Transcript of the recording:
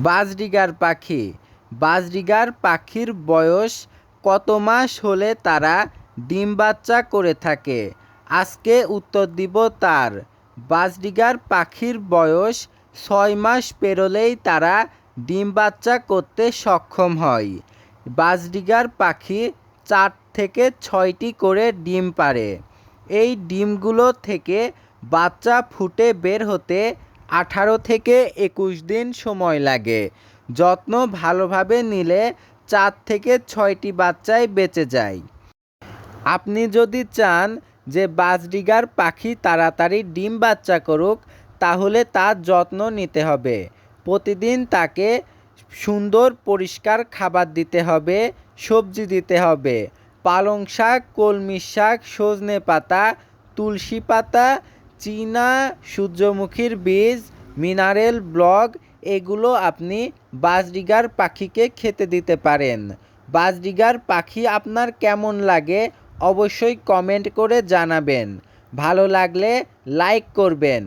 Budgerigar পাখি। Budgerigar পাখির বয়স কত মাস হলে তারা ডিম বাচ্চা করে থাকে? আজকে উত্তর দিব তার। বাজরিগার পাখির বয়স 6 মাস পেরোলেই তারা ডিম বাচ্চা করতে সক্ষম হয়। বাজরিগার পাখি 4 থেকে 6টি করে ডিম পাড়ে। এই ডিমগুলো থেকে বাচ্চা ফুটে বের হতে 18 থেকে 21 দিন সময় লাগে। যত্ন ভালোভাবে নিলে 4 থেকে 6টি বাচ্চাই বেঁচে যায়। আপনি যদি চান যে বাজরিগার পাখি তাড়াতাড়ি ডিম বাচ্চা করুক, তাহলে তার যত্ন নিতে হবে। প্রতিদিন তাকে সুন্দর পরিষ্কার খাবার দিতে হবে, সবজি দিতে হবে। পালং শাক, কলমি শাক, সজনে পাতা, তুলসী পাতা, চীনা সূর্যমুখীর বীজ, মিনারেল ব্লক এগুলো আপনি বাজরিগার পাখিকে খেতে দিতে পারেন। বাজরিগার পাখি আপনার কেমন লাগে অবশ্যই কমেন্ট করে জানাবেন। ভালো লাগলে লাইক করবেন।